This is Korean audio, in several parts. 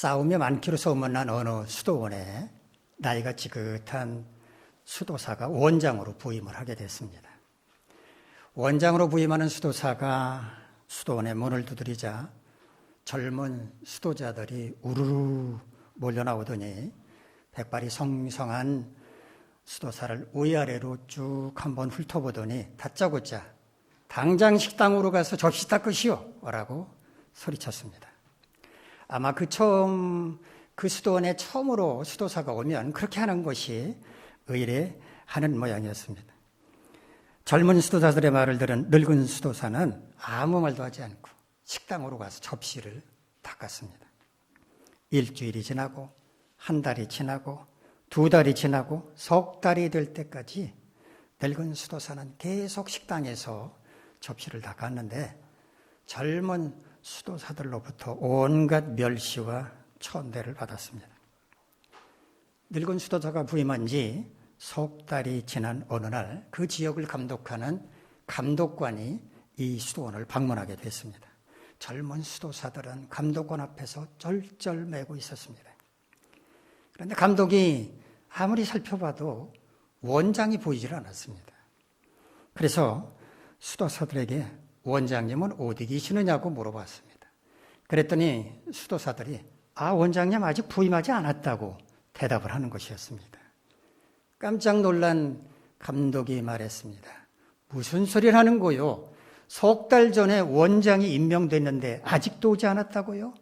싸움이 많기로 소문난 어느 수도원에 나이가 지긋한 수도사가 원장으로 부임을 하게 됐습니다. 원장으로 부임하는 수도사가 수도원의 문을 두드리자 젊은 수도자들이 우르르 몰려나오더니 백발이 성성한 수도사를 위아래로 쭉 한번 훑어보더니 다짜고짜 당장 식당으로 가서 접시 닦으시오 라고 소리쳤습니다. 아마 그 수도원에 처음으로 수도사가 오면 그렇게 하는 것이 의례하는 모양이었습니다. 젊은 수도사들의 말을 들은 늙은 수도사는 아무 말도 하지 않고 식당으로 가서 접시를 닦았습니다. 일주일이 지나고 한 달이 지나고 두 달이 지나고 석 달이 될 때까지 늙은 수도사는 계속 식당에서 접시를 닦았는데 젊은 수도사들로부터 온갖 멸시와 천대를 받았습니다. 늙은 수도사가 부임한 지 석 달이 지난 어느 날 그 지역을 감독하는 감독관이 이 수도원을 방문하게 됐습니다. 젊은 수도사들은 감독관 앞에서 쩔쩔매고 있었습니다. 그런데 감독이 아무리 살펴봐도 원장이 보이질 않았습니다. 그래서 수도사들에게 원장님은 어디 계시느냐고 물어봤습니다. 그랬더니 수도사들이 원장님 아직 부임하지 않았다고 대답을 하는 것이었습니다. 깜짝 놀란 감독이 말했습니다. 무슨 소리를 하는 거요? 석 달 전에 원장이 임명됐는데 아직도 오지 않았다고요?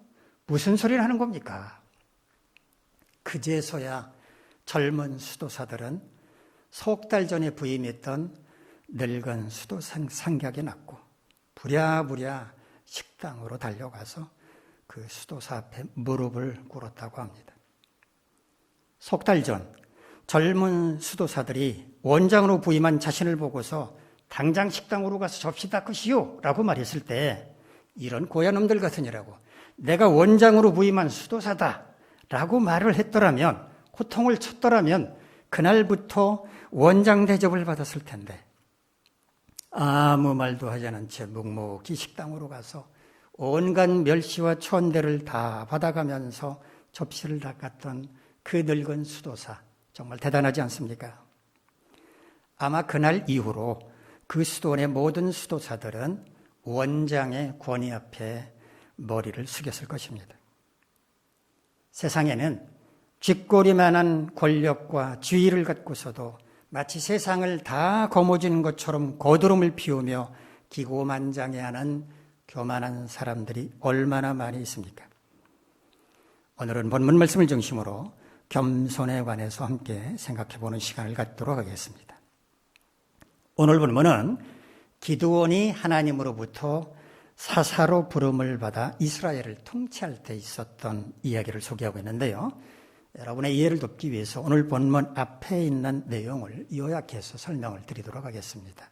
무슨 소리를 하는 겁니까? 그제서야 젊은 수도사들은 석 달 전에 부임했던 늙은 수도사 생각이 났고 부랴부랴 식당으로 달려가서 그 수도사 앞에 무릎을 꿇었다고 합니다. 석 달 전 젊은 수도사들이 원장으로 부임한 자신을 보고서 당장 식당으로 가서 접시 닦으시오 라고 말했을 때 이런 고야놈들 같으니라고 내가 원장으로 부임한 수도사다 라고 말을 했더라면 호통을 쳤더라면 그날부터 원장 대접을 받았을 텐데 아무 말도 하지 않은 채 묵묵히 식당으로 가서 온갖 멸시와 천대를 다 받아가면서 접시를 닦았던 그 늙은 수도사 정말 대단하지 않습니까? 아마 그날 이후로 그 수도원의 모든 수도사들은 원장의 권위 앞에 머리를 숙였을 것입니다. 세상에는 쥐꼬리만한 권력과 지위를 갖고서도 마치 세상을 다 거머쥐는 것처럼 거드름을 피우며 기고만장해하는 교만한 사람들이 얼마나 많이 있습니까? 오늘은 본문 말씀을 중심으로 겸손에 관해서 함께 생각해보는 시간을 갖도록 하겠습니다. 오늘 본문은 기드온이 하나님으로부터 사사로 부름을 받아 이스라엘을 통치할 때 있었던 이야기를 소개하고 있는데요. 여러분의 이해를 돕기 위해서 오늘 본문 앞에 있는 내용을 요약해서 설명을 드리도록 하겠습니다.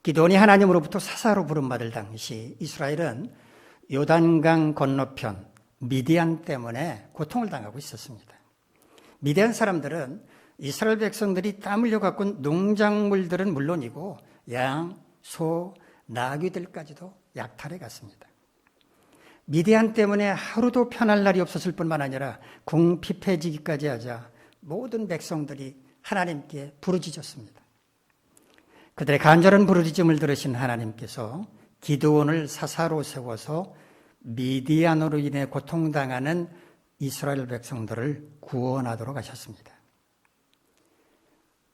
기드온이 하나님으로부터 사사로 부름받을 당시 이스라엘은 요단강 건너편 미디안 때문에 고통을 당하고 있었습니다. 미디안 사람들은 이스라엘 백성들이 땀 흘려 가꾼 농작물들은 물론이고 양, 소, 나귀들까지도 약탈해 갔습니다. 미디안 때문에 하루도 편할 날이 없었을 뿐만 아니라 궁핍해지기까지 하자 모든 백성들이 하나님께 부르짖었습니다. 그들의 간절한 부르짖음을 들으신 하나님께서 기드온을 사사로 세워서 미디안으로 인해 고통당하는 이스라엘 백성들을 구원하도록 하셨습니다.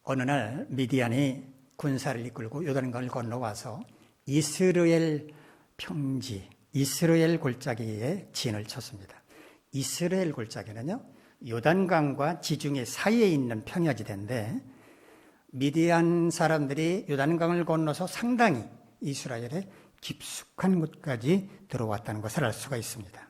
어느 날 미디안이 군사를 이끌고 요단강을 건너와서 이스라엘 평지, 이스라엘 골짜기에 진을 쳤습니다. 이스라엘 골짜기는요, 요단강과 지중해 사이에 있는 평야지대인데 미디안 사람들이 요단강을 건너서 상당히 이스라엘의 깊숙한 곳까지 들어왔다는 것을 알 수가 있습니다.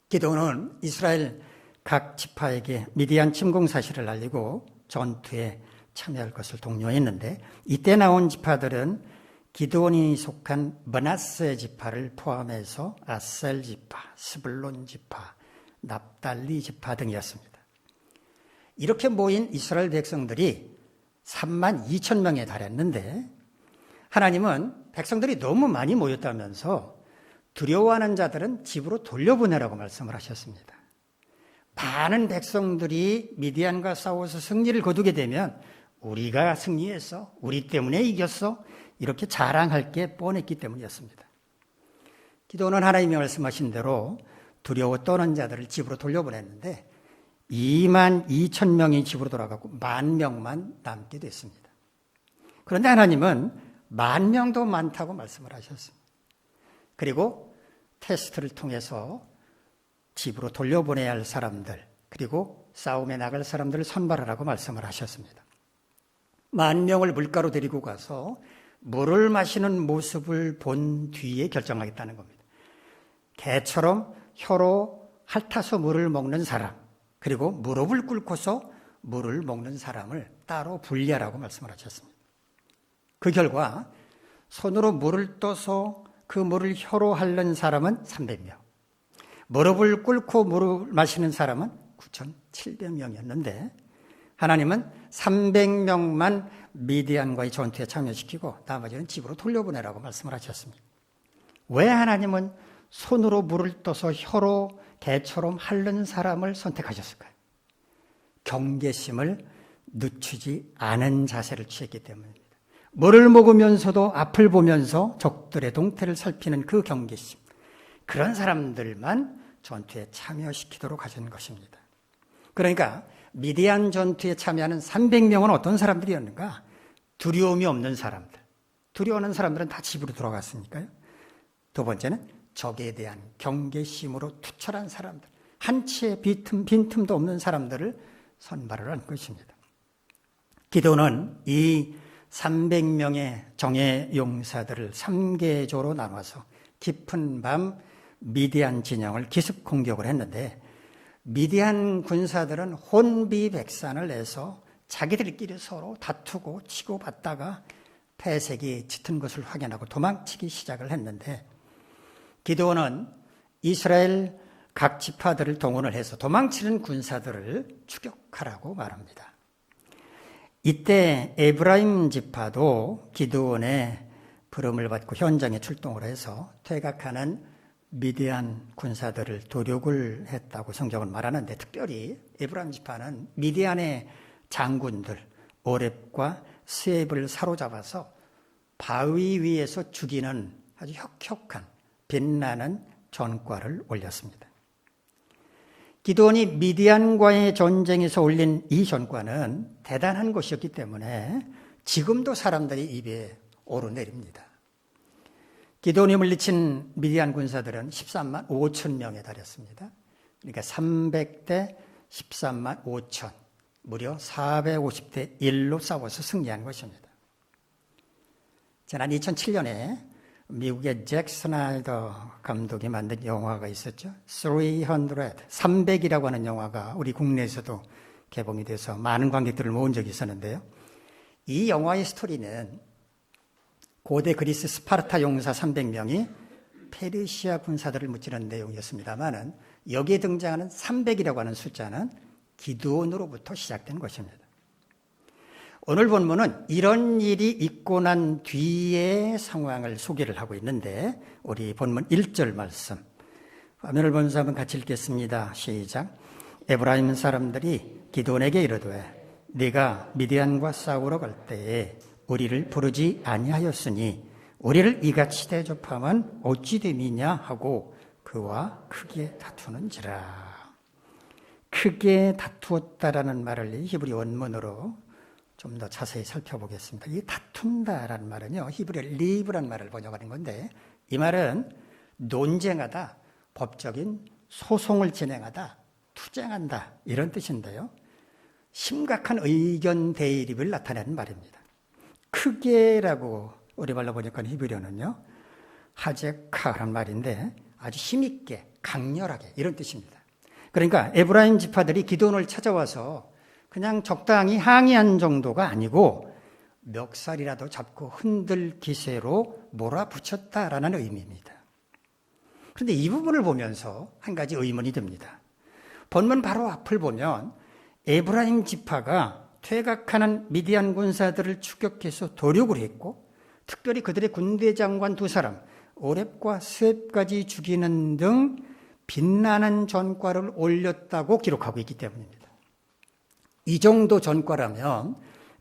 기드온은 이스라엘 각 지파에게 미디안 침공 사실을 알리고 전투에 참여할 것을 독려했는데 이때 나온 지파들은 기드온이 속한 므낫세 지파를 포함해서 아셀 지파, 스불론 지파, 납달리 지파 등이었습니다. 이렇게 모인 이스라엘 백성들이 3만 2천 명에 달했는데 하나님은 백성들이 너무 많이 모였다면서 두려워하는 자들은 집으로 돌려보내라고 말씀을 하셨습니다. 많은 백성들이 미디안과 싸워서 승리를 거두게 되면 우리가 승리했어, 우리 때문에 이겼어, 이렇게 자랑할 게 뻔했기 때문이었습니다. 기도는 하나님이 말씀하신 대로 두려워 떠는 자들을 집으로 돌려보냈는데 2만 2천 명이 집으로 돌아가고 10,000명만 남게 됐습니다. 그런데 하나님은 10,000명도 많다고 말씀을 하셨습니다. 그리고 테스트를 통해서 집으로 돌려보내야 할 사람들, 그리고 싸움에 나갈 사람들을 선발하라고 말씀을 하셨습니다. 10,000명을 물가로 데리고 가서 물을 마시는 모습을 본 뒤에 결정하겠다는 겁니다. 개처럼 혀로 핥아서 물을 먹는 사람, 그리고 무릎을 꿇고서 물을 먹는 사람을 따로 분리하라고 말씀을 하셨습니다. 그 결과 손으로 물을 떠서 그 물을 혀로 핥는 사람은 300명, 무릎을 꿇고 물을 마시는 사람은 9,700명이었는데 하나님은 300명만 미디안과의 전투에 참여시키고 나머지는 집으로 돌려보내라고 말씀을 하셨습니다. 왜 하나님은 손으로 물을 떠서 혀로 개처럼 핥는 사람을 선택하셨을까요? 경계심을 늦추지 않은 자세를 취했기 때문입니다. 물을 먹으면서도 앞을 보면서 적들의 동태를 살피는 그 경계심, 그런 사람들만 전투에 참여시키도록 하신 것입니다. 그러니까 미디안 전투에 참여하는 300명은 어떤 사람들이었는가? 두려움이 없는 사람들. 두려워하는 사람들은 다 집으로 돌아갔으니까요. 두 번째는 적에 대한 경계심으로 투철한 사람들, 한치의 빈틈도 없는 사람들을 선발을 한 것입니다. 기도는 이 300명의 정예 용사들을 3계조로 나눠서 깊은 밤 미디안 진영을 기습 공격을 했는데 미디안 군사들은 혼비백산을 내서 자기들끼리 서로 다투고 치고받다가 패색이 짙은 것을 확인하고 도망치기 시작을 했는데 기드온은 이스라엘 각 지파들을 동원을 해서 도망치는 군사들을 추격하라고 말합니다. 이때 에브라임 지파도 기드온의 부름을 받고 현장에 출동을 해서 퇴각하는 미디안 군사들을 도륙을 했다고 성경은 말하는데 특별히 에브라임 지파는 미디안의 장군들 오렙과 스앱을 사로잡아서 바위 위에서 죽이는 아주 혁혁한 빛나는 전과를 올렸습니다. 기드온이 미디안과의 전쟁에서 올린 이 전과는 대단한 것이었기 때문에 지금도 사람들이 입에 오르내립니다. 기드온이 물리친 미디안 군사들은 13만 5천 명에 달했습니다. 그러니까 300대 13만 5천, 무려 450대 1로 싸워서 승리한 것입니다. 지난 2007년에 미국의 잭 스나이더 감독이 만든 영화가 있었죠. 300이라고 하는 영화가 우리 국내에서도 개봉이 돼서 많은 관객들을 모은 적이 있었는데요. 이 영화의 스토리는 고대 그리스 스파르타 용사 300명이 페르시아 군사들을 무찌르는 내용이었습니다만 여기에 등장하는 300이라고 하는 숫자는 기드온으로부터 시작된 것입니다. 오늘 본문은 이런 일이 있고 난 뒤의 상황을 소개를 하고 있는데 우리 본문 1절 말씀 화면을 보면서 한번 같이 읽겠습니다. 시작. 에브라임 사람들이 기드온에게 이르되 네가 미디안과 싸우러 갈 때에 우리를 부르지 아니하였으니 우리를 이같이 대접하면 어찌 됨이냐 하고 그와 크게 다투는지라. 크게 다투었다라는 말을 히브리 원문으로 좀 더 자세히 살펴보겠습니다. 이 다툰다라는 말은요, 히브리 리브라는 말을 번역하는 건데 이 말은 논쟁하다, 법적인 소송을 진행하다, 투쟁한다 이런 뜻인데요. 심각한 의견 대립을 나타내는 말입니다. 크게라고 우리말로 번역한 히브리어는요, 하제카라는 말인데 아주 힘있게, 강렬하게 이런 뜻입니다. 그러니까 에브라임 지파들이 기드온을 찾아와서 그냥 적당히 항의한 정도가 아니고 멱살이라도 잡고 흔들 기세로 몰아붙였다라는 의미입니다. 그런데 이 부분을 보면서 한 가지 의문이 듭니다. 본문 바로 앞을 보면 에브라임 지파가 퇴각하는 미디안 군사들을 추격해서 도륙을 했고 특별히 그들의 군대 장관 2사람 오렙과 스웹까지 죽이는 등 빛나는 전과를 올렸다고 기록하고 있기 때문입니다. 이 정도 전과라면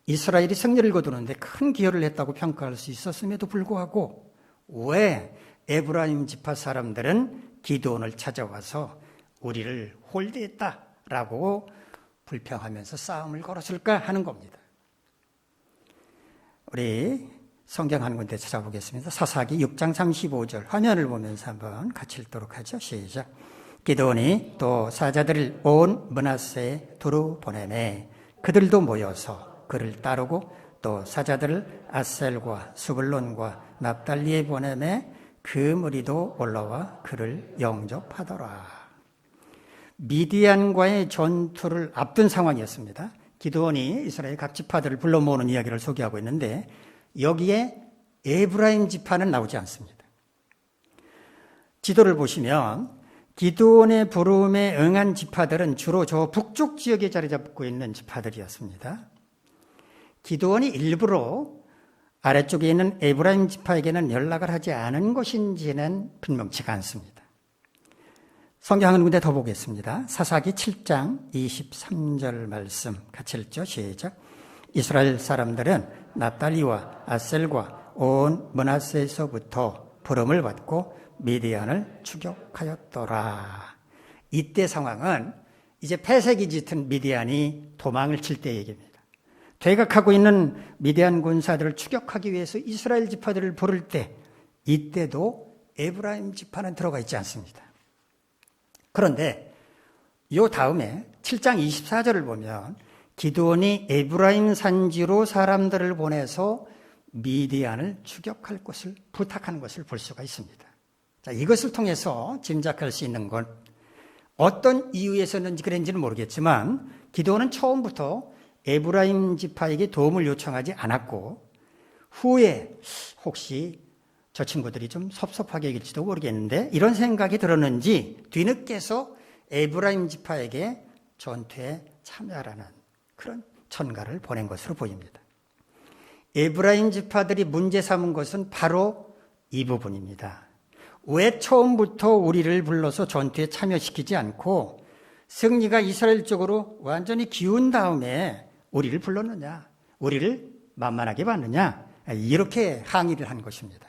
이스라엘이 승리를 거두는데 큰 기여를 했다고 평가할 수 있었음에도 불구하고 왜 에브라임 지파 사람들은 기드온을 찾아와서 우리를 홀대했다라고 불평하면서 싸움을 걸었을까 하는 겁니다. 우리 성경 한 군데 찾아보겠습니다. 사사기 6장 35절 화면을 보면서 한번 같이 읽도록 하죠. 시작. 기드온이 또 사자들을 온 므낫세에 두루 보내매 그들도 모여서 그를 따르고 또 사자들을 아셀과 스불론과 납달리에 보내매 그 무리도 올라와 그를 영접하더라. 미디안과의 전투를 앞둔 상황이었습니다. 기드온이 이스라엘 각 지파들을 불러 모으는 이야기를 소개하고 있는데 여기에 에브라임 지파는 나오지 않습니다. 지도를 보시면 기드온의 부름에 응한 지파들은 주로 저 북쪽 지역에 자리 잡고 있는 지파들이었습니다. 기드온이 일부러 아래쪽에 있는 에브라임 지파에게는 연락을 하지 않은 것인지는 분명치가 않습니다. 성경 한 군데 더 보겠습니다. 사사기 7장 23절 말씀 같이 읽죠. 시작. 이스라엘 사람들은 납달리와 아셀과 온 므낫세에서부터 부름을 받고 미디안을 추격하였더라. 이때 상황은 이제 패색이 짙은 미디안이 도망을 칠 때 얘기입니다. 퇴각하고 있는 미디안 군사들을 추격하기 위해서 이스라엘 지파들을 부를 때 이때도 에브라임 지파는 들어가 있지 않습니다. 그런데 이 다음에 7장 24절을 보면 기드온이 에브라임 산지로 사람들을 보내서 미디안을 추격할 것을 부탁하는 것을 볼 수가 있습니다. 자, 이것을 통해서 짐작할 수 있는 건 어떤 이유에서는지 그랬는지는 모르겠지만 기드온은 처음부터 에브라임 지파에게 도움을 요청하지 않았고 후에 혹시 저 친구들이 좀 섭섭하게 여길지도 모르겠는데 이런 생각이 들었는지 뒤늦게서 에브라임 지파에게 전투에 참여하라는 그런 전가를 보낸 것으로 보입니다. 에브라임 지파들이 문제 삼은 것은 바로 이 부분입니다. 왜 처음부터 우리를 불러서 전투에 참여시키지 않고 승리가 이스라엘 쪽으로 완전히 기운 다음에 우리를 불렀느냐, 우리를 만만하게 봤느냐, 이렇게 항의를 한 것입니다.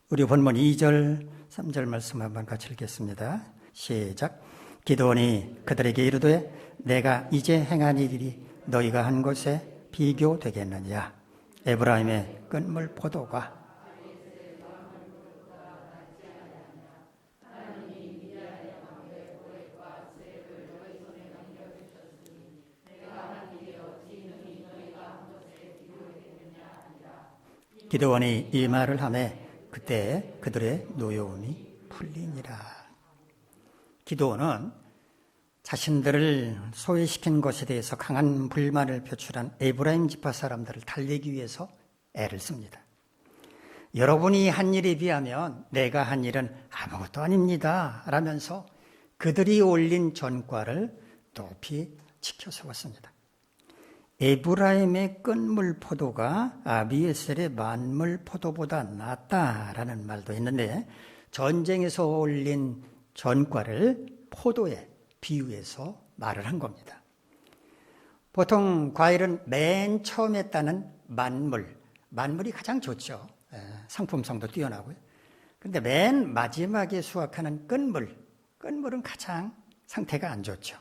우리 본문 2절, 3절 말씀 한번 같이 읽겠습니다. 시작. 기드온이 그들에게 이르되 내가 이제 행한 일이 너희가 한 것에 비교되겠느냐. 에브라임의 끈물 포도가 기드온이 이 말을 하매 그때 그들의 노여움이 풀리니라. 기드온은 자신들을 소외시킨 것에 대해서 강한 불만을 표출한 에브라임 지파 사람들을 달래기 위해서 애를 씁니다. 여러분이 한 일에 비하면 내가 한 일은 아무것도 아닙니다 라면서 그들이 올린 전과를 높이 지켜 세웠습니다. 에브라임의 끈물 포도가 아비에셀의 만물 포도보다 낫다라는 말도 있는데 전쟁에서 올린 전과를 포도에 비유해서 말을 한 겁니다. 보통 과일은 맨 처음에 따는 만물이 가장 좋죠. 상품성도 뛰어나고요. 그런데 맨 마지막에 수확하는 끈물은 가장 상태가 안 좋죠.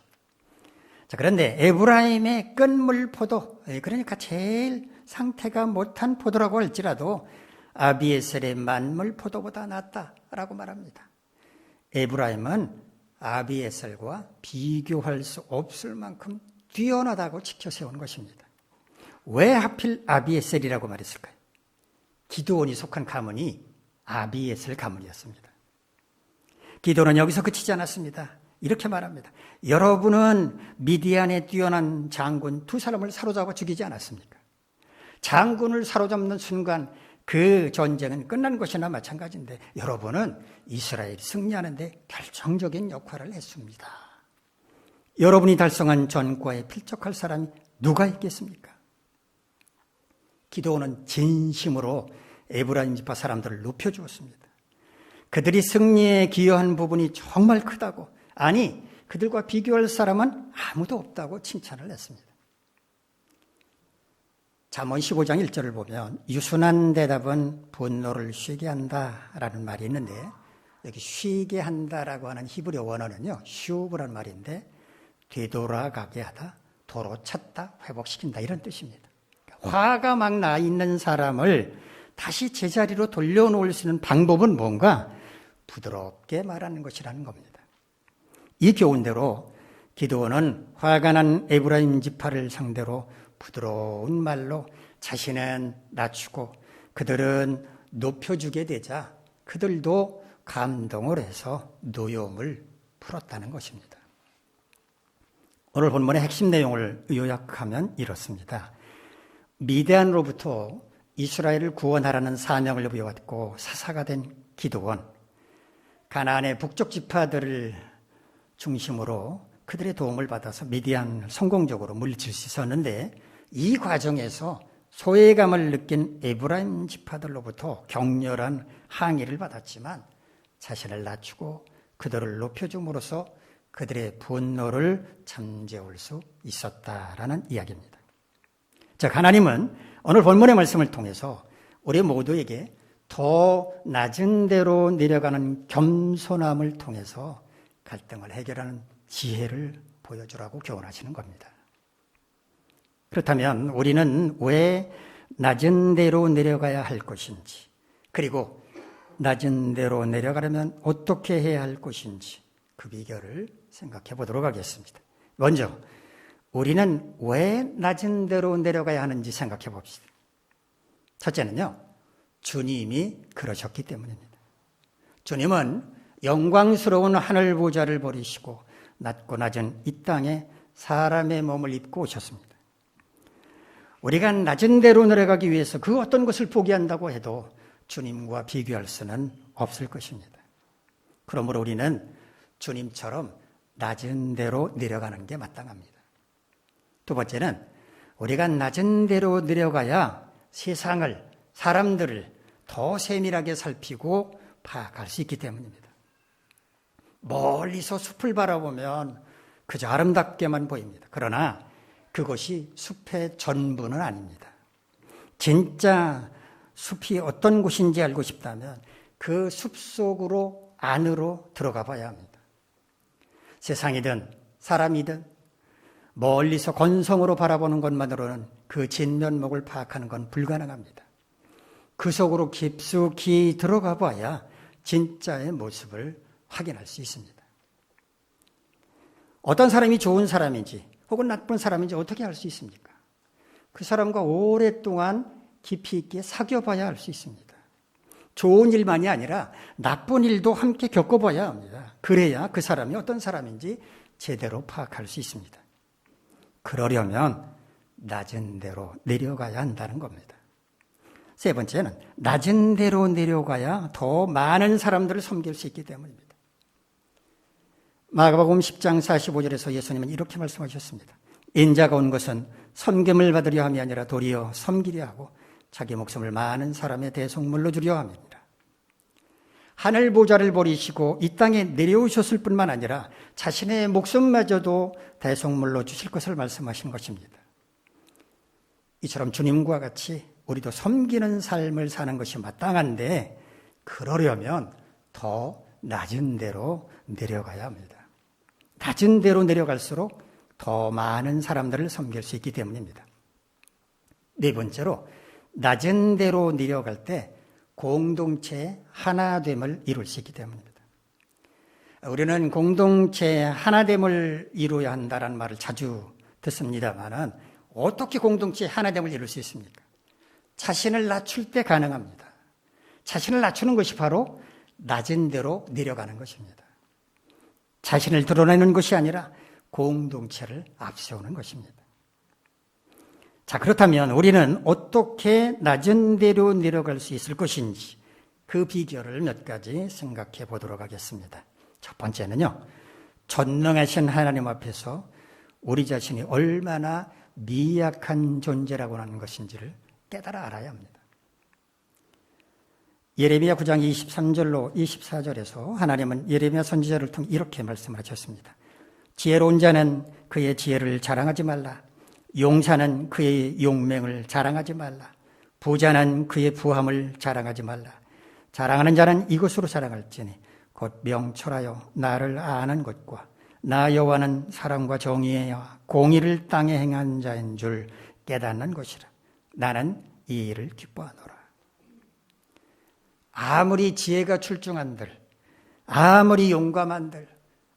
자, 그런데 에브라임의 끈물 포도, 그러니까 제일 상태가 못한 포도라고 할지라도 아비에셀의 만물 포도보다 낫다라고 말합니다. 에브라임은 아비에셀과 비교할 수 없을 만큼 뛰어나다고 지켜 세운 것입니다. 왜 하필 아비에셀이라고 말했을까요? 기드온이 속한 가문이 아비에셀 가문이었습니다. 기드온은 여기서 그치지 않았습니다. 이렇게 말합니다. 여러분은 미디안에 뛰어난 장군 두 사람을 사로잡아 죽이지 않았습니까? 장군을 사로잡는 순간 그 전쟁은 끝난 것이나 마찬가지인데 여러분은 이스라엘이 승리하는 데 결정적인 역할을 했습니다. 여러분이 달성한 전과에 필적할 사람이 누가 있겠습니까? 기드온은 진심으로 에브라임 지파 사람들을 높여주었습니다. 그들이 승리에 기여한 부분이 정말 크다고, 아니 그들과 비교할 사람은 아무도 없다고 칭찬을 했습니다. 잠언 15장 1절을 보면 유순한 대답은 분노를 쉬게 한다라는 말이 있는데, 여기 쉬게 한다라고 하는 히브리어 원어는요, 슈브라는 말인데 되돌아가게 하다, 도로 찾다, 회복시킨다 이런 뜻입니다. 화가 막 나 있는 사람을 다시 제자리로 돌려놓을 수 있는 방법은 뭔가? 부드럽게 말하는 것이라는 겁니다. 이 교훈대로 기드온은 화가 난 에브라임 지파를 상대로 부드러운 말로 자신은 낮추고 그들은 높여주게 되자 그들도 감동을 해서 노여움을 풀었다는 것입니다. 오늘 본문의 핵심 내용을 요약하면 이렇습니다. 미디안으로부터 이스라엘을 구원하라는 사명을 부여받고 사사가 된 기드온, 가나안의 북쪽 지파들을 중심으로 그들의 도움을 받아서 미디안을 성공적으로 물리칠 수 있었는데, 이 과정에서 소외감을 느낀 에브라임 지파들로부터 격렬한 항의를 받았지만 자신을 낮추고 그들을 높여줌으로써 그들의 분노를 잠재울 수 있었다라는 이야기입니다. 즉, 하나님은 오늘 본문의 말씀을 통해서 우리 모두에게 더 낮은 데로 내려가는 겸손함을 통해서 갈등을 해결하는 지혜를 보여주라고 교훈하시는 겁니다. 그렇다면 우리는 왜 낮은 데로 내려가야 할 것인지, 그리고 낮은 데로 내려가려면 어떻게 해야 할 것인지 그 비결을 생각해 보도록 하겠습니다. 먼저 우리는 왜 낮은 데로 내려가야 하는지 생각해 봅시다. 첫째는요, 주님이 그러셨기 때문입니다. 주님은 영광스러운 하늘 보좌를 버리시고 낮고 낮은 이 땅에 사람의 몸을 입고 오셨습니다. 우리가 낮은 데로 내려가기 위해서 그 어떤 것을 포기한다고 해도 주님과 비교할 수는 없을 것입니다. 그러므로 우리는 주님처럼 낮은 데로 내려가는 게 마땅합니다. 두 번째는 우리가 낮은 데로 내려가야 세상을, 사람들을 더 세밀하게 살피고 파악할 수 있기 때문입니다. 멀리서 숲을 바라보면 그저 아름답게만 보입니다. 그러나 그것이 숲의 전부는 아닙니다. 진짜 숲이 어떤 곳인지 알고 싶다면 그 숲 속으로, 안으로 들어가 봐야 합니다. 세상이든 사람이든 멀리서 건성으로 바라보는 것만으로는 그 진면목을 파악하는 건 불가능합니다. 그 속으로 깊숙이 들어가 봐야 진짜의 모습을 확인할 수 있습니다. 어떤 사람이 좋은 사람인지 혹은 나쁜 사람인지 어떻게 알 수 있습니까? 그 사람과 오랫동안 깊이 있게 사귀어봐야 알 수 있습니다. 좋은 일만이 아니라 나쁜 일도 함께 겪어봐야 합니다. 그래야 그 사람이 어떤 사람인지 제대로 파악할 수 있습니다. 그러려면 낮은 데로 내려가야 한다는 겁니다. 세 번째는 낮은 데로 내려가야 더 많은 사람들을 섬길 수 있기 때문입니다. 마가복음 10장 45절에서 예수님은 이렇게 말씀하셨습니다. 인자가 온 것은 섬김을 받으려 함이 아니라 도리어 섬기려 하고 자기 목숨을 많은 사람의 대속물로 주려 함입니다. 하늘 보좌를 버리시고 이 땅에 내려오셨을 뿐만 아니라 자신의 목숨마저도 대속물로 주실 것을 말씀하신 것입니다. 이처럼 주님과 같이 우리도 섬기는 삶을 사는 것이 마땅한데, 그러려면 더 낮은 데로 내려가야 합니다. 낮은 데로 내려갈수록 더 많은 사람들을 섬길 수 있기 때문입니다. 네 번째로, 낮은 데로 내려갈 때 공동체의 하나됨을 이룰 수 있기 때문입니다. 우리는 공동체의 하나됨을 이루어야 한다는 말을 자주 듣습니다만, 어떻게 공동체의 하나됨을 이룰 수 있습니까? 자신을 낮출 때 가능합니다. 자신을 낮추는 것이 바로 낮은 데로 내려가는 것입니다. 자신을 드러내는 것이 아니라 공동체를 앞세우는 것입니다. 자, 그렇다면 우리는 어떻게 낮은 데로 내려갈 수 있을 것인지 그 비결을 몇 가지 생각해 보도록 하겠습니다. 첫 번째는요, 전능하신 하나님 앞에서 우리 자신이 얼마나 미약한 존재라고 하는 것인지를 깨달아 알아야 합니다. 예레미야 9장 23절로 24절에서 하나님은 예레미야 선지자를 통해 이렇게 말씀을 하셨습니다. 지혜로운 자는 그의 지혜를 자랑하지 말라. 용사는 그의 용맹을 자랑하지 말라. 부자는 그의 부함을 자랑하지 말라. 자랑하는 자는 이것으로 자랑할지니 곧 명철하여 나를 아는 것과 나 여호와는 사랑과 정의에요 공의를 땅에 행한 자인 줄 깨닫는 것이라. 나는 이 일을 기뻐하노라. 아무리 지혜가 출중한들, 아무리 용감한들,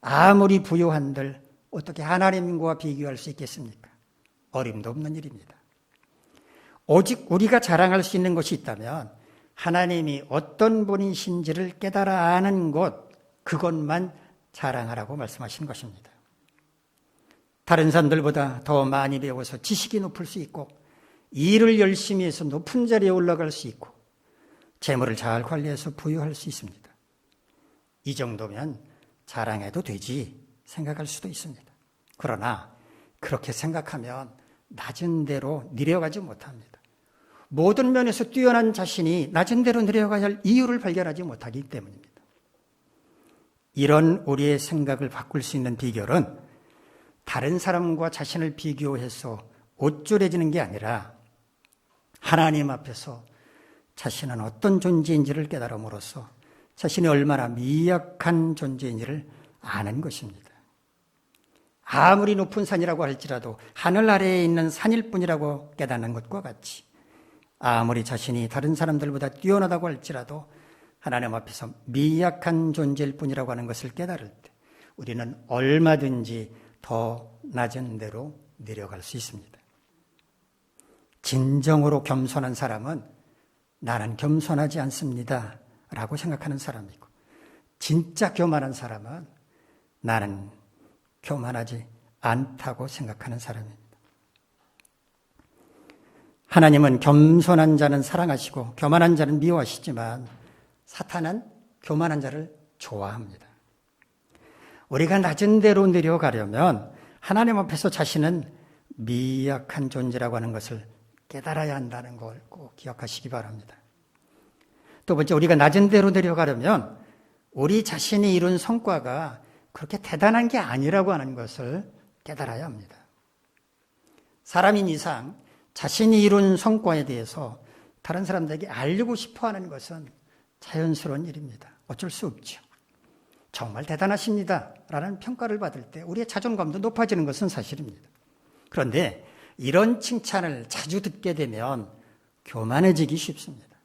아무리 부유한들 어떻게 하나님과 비교할 수 있겠습니까? 어림도 없는 일입니다. 오직 우리가 자랑할 수 있는 것이 있다면 하나님이 어떤 분이신지를 깨달아 아는 것, 그것만 자랑하라고 말씀하신 것입니다. 다른 사람들보다 더 많이 배워서 지식이 높을 수 있고 일을 열심히 해서 높은 자리에 올라갈 수 있고 재물을 잘 관리해서 부유할 수 있습니다. 이 정도면 자랑해도 되지 생각할 수도 있습니다. 그러나 그렇게 생각하면 낮은 데로 내려가지 못합니다. 모든 면에서 뛰어난 자신이 낮은 데로 내려가야 할 이유를 발견하지 못하기 때문입니다. 이런 우리의 생각을 바꿀 수 있는 비결은 다른 사람과 자신을 비교해서 옷졸해지는 게 아니라 하나님 앞에서 자신은 어떤 존재인지를 깨달음으로써 자신이 얼마나 미약한 존재인지를 아는 것입니다. 아무리 높은 산이라고 할지라도 하늘 아래에 있는 산일 뿐이라고 깨닫는 것과 같이 아무리 자신이 다른 사람들보다 뛰어나다고 할지라도 하나님 앞에서 미약한 존재일 뿐이라고 하는 것을 깨달을 때 우리는 얼마든지 더 낮은 데로 내려갈 수 있습니다. 진정으로 겸손한 사람은 나는 겸손하지 않습니다 라고 생각하는 사람이고, 진짜 교만한 사람은 나는 교만하지 않다고 생각하는 사람입니다. 하나님은 겸손한 자는 사랑하시고 교만한 자는 미워하시지만 사탄은 교만한 자를 좋아합니다. 우리가 낮은 데로 내려가려면 하나님 앞에서 자신은 미약한 존재라고 하는 것을 깨달아야 한다는 걸 꼭 기억하시기 바랍니다. 두 번째, 우리가 낮은 데로 내려가려면 우리 자신이 이룬 성과가 그렇게 대단한 게 아니라고 하는 것을 깨달아야 합니다. 사람인 이상 자신이 이룬 성과에 대해서 다른 사람들에게 알리고 싶어 하는 것은 자연스러운 일입니다. 어쩔 수 없죠. 정말 대단하십니다 라는 평가를 받을 때 우리의 자존감도 높아지는 것은 사실입니다. 그런데 이런 칭찬을 자주 듣게 되면 교만해지기 쉽습니다.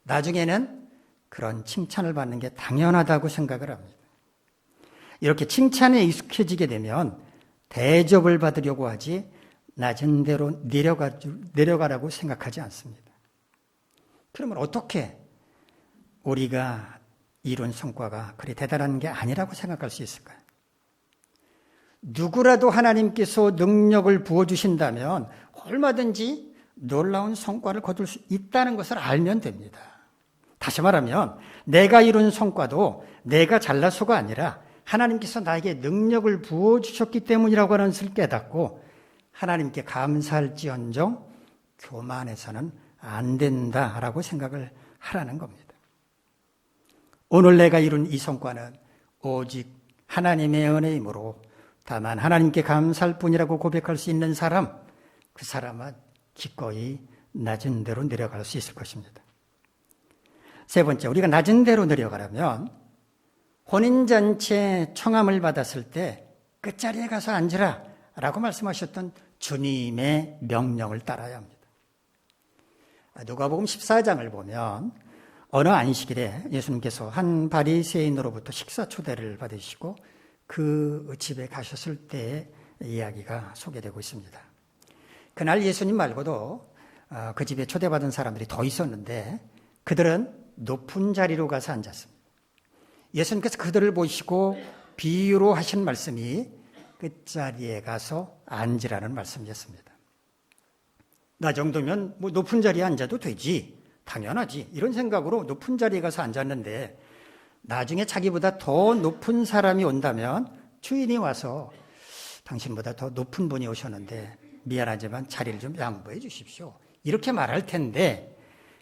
나중에는 그런 칭찬을 받는 게 당연하다고 생각을 합니다. 이렇게 칭찬에 익숙해지게 되면 대접을 받으려고 하지 낮은 데로 내려가라고 생각하지 않습니다. 그러면 어떻게 우리가 이룬 성과가 그리 대단한 게 아니라고 생각할 수 있을까요? 누구라도 하나님께서 능력을 부어주신다면 얼마든지 놀라운 성과를 거둘 수 있다는 것을 알면 됩니다. 다시 말하면 내가 이룬 성과도 내가 잘나서가 아니라 하나님께서 나에게 능력을 부어주셨기 때문이라고 하는 것을 깨닫고 하나님께 감사할지언정 교만해서는 안 된다라고 생각을 하라는 겁니다. 오늘 내가 이룬 이 성과는 오직 하나님의 은혜이므로 다만 하나님께 감사할 뿐이라고 고백할 수 있는 사람, 그 사람은 기꺼이 낮은 데로 내려갈 수 있을 것입니다. 세 번째, 우리가 낮은 데로 내려가려면 혼인잔치에 청함을 받았을 때 끝자리에 가서 앉으라 라고 말씀하셨던 주님의 명령을 따라야 합니다. 누가복음 14장을 보면 어느 안식일에 예수님께서 한 바리새인으로부터 식사 초대를 받으시고 그 집에 가셨을 때의 이야기가 소개되고 있습니다. 그날 예수님 말고도 그 집에 초대받은 사람들이 더 있었는데 그들은 높은 자리로 가서 앉았습니다. 예수님께서 그들을 보시고 비유로 하신 말씀이 끝자리에 가서 앉으라는 말씀이었습니다. 나 정도면 뭐 높은 자리에 앉아도 되지, 당연하지, 이런 생각으로 높은 자리에 가서 앉았는데 나중에 자기보다 더 높은 사람이 온다면 주인이 와서 당신보다 더 높은 분이 오셨는데 미안하지만 자리를 좀 양보해 주십시오, 이렇게 말할 텐데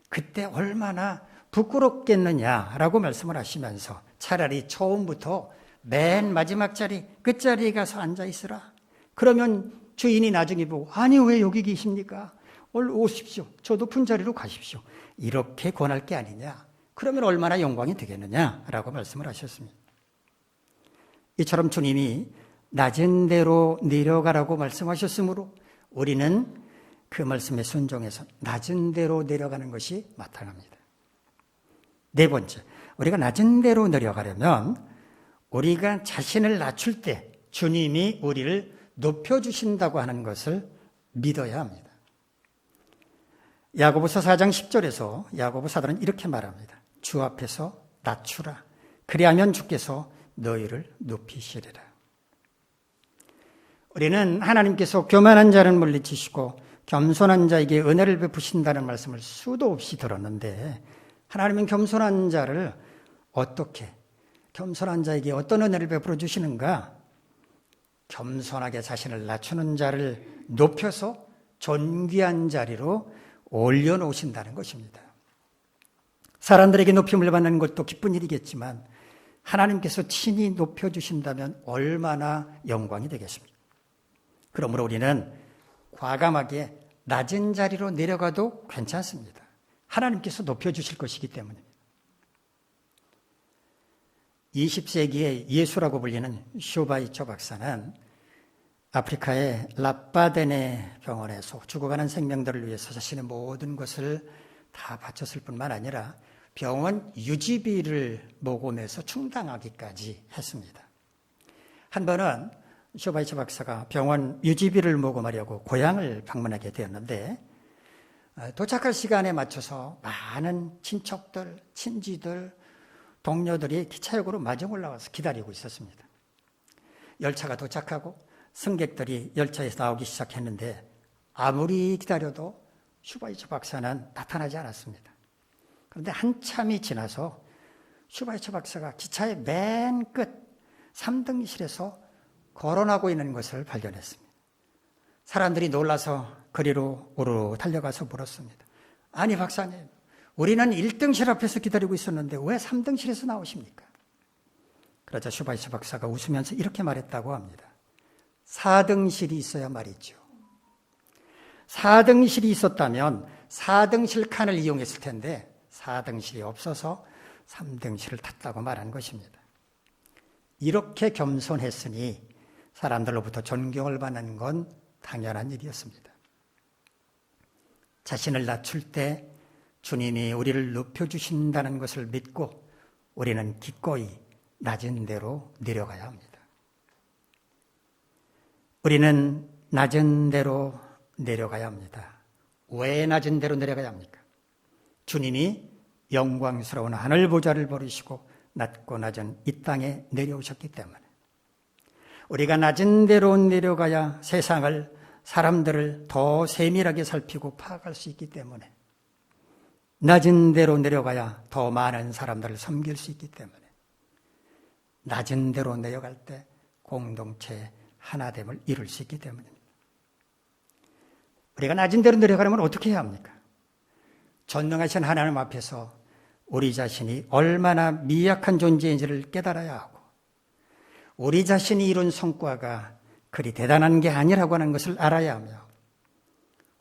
그때 얼마나 부끄럽겠느냐라고 말씀을 하시면서 차라리 처음부터 맨 마지막 자리, 끝자리에 가서 앉아 있으라. 그러면 주인이 나중에 보고 아니 왜 여기 계십니까? 얼른 오십시오. 저 높은 자리로 가십시오. 이렇게 권할 게 아니냐. 그러면 얼마나 영광이 되겠느냐라고 말씀을 하셨습니다. 이처럼 주님이 낮은 데로 내려가라고 말씀하셨으므로 우리는 그 말씀에 순종해서 낮은 데로 내려가는 것이 마땅합니다. 네 번째, 우리가 낮은 데로 내려가려면 우리가 자신을 낮출 때 주님이 우리를 높여주신다고 하는 것을 믿어야 합니다. 야고보서 4장 10절에서 야고보 사도는 이렇게 말합니다. 주 앞에서 낮추라. 그리하면 주께서 너희를 높이시리라. 우리는 하나님께서 교만한 자를 물리치시고 겸손한 자에게 은혜를 베푸신다는 말씀을 수도 없이 들었는데 하나님은 겸손한 자를 어떻게, 겸손한 자에게 어떤 은혜를 베풀어 주시는가? 겸손하게 자신을 낮추는 자를 높여서 존귀한 자리로 올려놓으신다는 것입니다. 사람들에게 높임을 받는 것도 기쁜 일이겠지만 하나님께서 친히 높여주신다면 얼마나 영광이 되겠습니까? 그러므로 우리는 과감하게 낮은 자리로 내려가도 괜찮습니다. 하나님께서 높여주실 것이기 때문입니다. 20세기의 예수라고 불리는 쇼바이처 박사는 아프리카의 라빠데네 병원에서 죽어가는 생명들을 위해서 자신의 모든 것을 다 바쳤을 뿐만 아니라 병원 유지비를 모금해서 충당하기까지 했습니다. 한 번은 쇼바이처 박사가 병원 유지비를 모금하려고 고향을 방문하게 되었는데 도착할 시간에 맞춰서 많은 친척들, 친지들, 동료들이 기차역으로 마중 올라와서 기다리고 있었습니다. 열차가 도착하고 승객들이 열차에서 나오기 시작했는데 아무리 기다려도 쇼바이처 박사는 나타나지 않았습니다. 그런데 한참이 지나서 쇼바이처 박사가 기차의 맨 끝 3등실에서 거론하고 있는 것을 발견했습니다. 사람들이 놀라서 그리로 오르르 달려가서 물었습니다. 아니 박사님, 우리는 1등실 앞에서 기다리고 있었는데 왜 3등실에서 나오십니까? 그러자 쇼바이처 박사가 웃으면서 이렇게 말했다고 합니다. 4등실이 있어야 말이죠. 4등실이 있었다면 4등실 칸을 이용했을 텐데 4등실이 없어서 3등실을 탔다고 말한 것입니다. 이렇게 겸손했으니 사람들로부터 존경을 받는 건 당연한 일이었습니다. 자신을 낮출 때 주님이 우리를 높여주신다는 것을 믿고 우리는 기꺼이 낮은 데로 내려가야 합니다. 우리는 낮은 데로 내려가야 합니다. 왜 낮은 데로 내려가야 합니까? 주님이 영광스러운 하늘 보좌를 버리시고 낮고 낮은 이 땅에 내려오셨기 때문에 우리가 낮은 데로 내려가야 세상을, 사람들을 더 세밀하게 살피고 파악할 수 있기 때문에 낮은 데로 내려가야 더 많은 사람들을 섬길 수 있기 때문에 낮은 데로 내려갈 때 공동체의 하나됨을 이룰 수 있기 때문입니다. 우리가 낮은 데로 내려가려면 어떻게 해야 합니까? 전능하신 하나님 앞에서 우리 자신이 얼마나 미약한 존재인지를 깨달아야 하고 우리 자신이 이룬 성과가 그리 대단한 게 아니라고 하는 것을 알아야 하며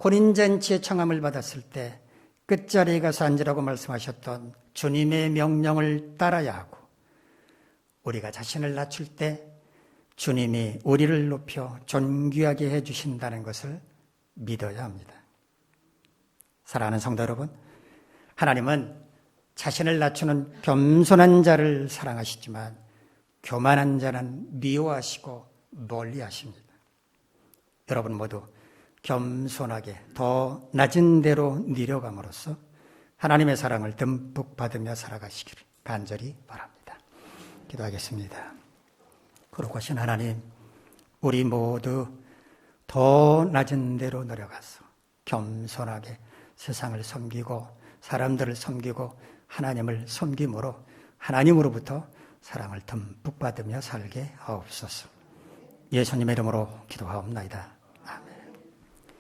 혼인잔치의 청함을 받았을 때 끝자리에 가서 앉으라고 말씀하셨던 주님의 명령을 따라야 하고 우리가 자신을 낮출 때 주님이 우리를 높여 존귀하게 해주신다는 것을 믿어야 합니다. 사랑하는 성도 여러분, 하나님은 자신을 낮추는 겸손한 자를 사랑하시지만 교만한 자는 미워하시고 멀리하십니다. 여러분 모두 겸손하게 더 낮은 데로 내려감으로써 하나님의 사랑을 듬뿍 받으며 살아가시기를 간절히 바랍니다. 기도하겠습니다. 거룩하신 하나님, 우리 모두 더 낮은 데로 내려가서 겸손하게 세상을 섬기고 사람들을 섬기고 하나님을 섬김으로 하나님으로부터 사랑을 듬뿍 받으며 살게 하옵소서. 예수님의 이름으로 기도하옵나이다.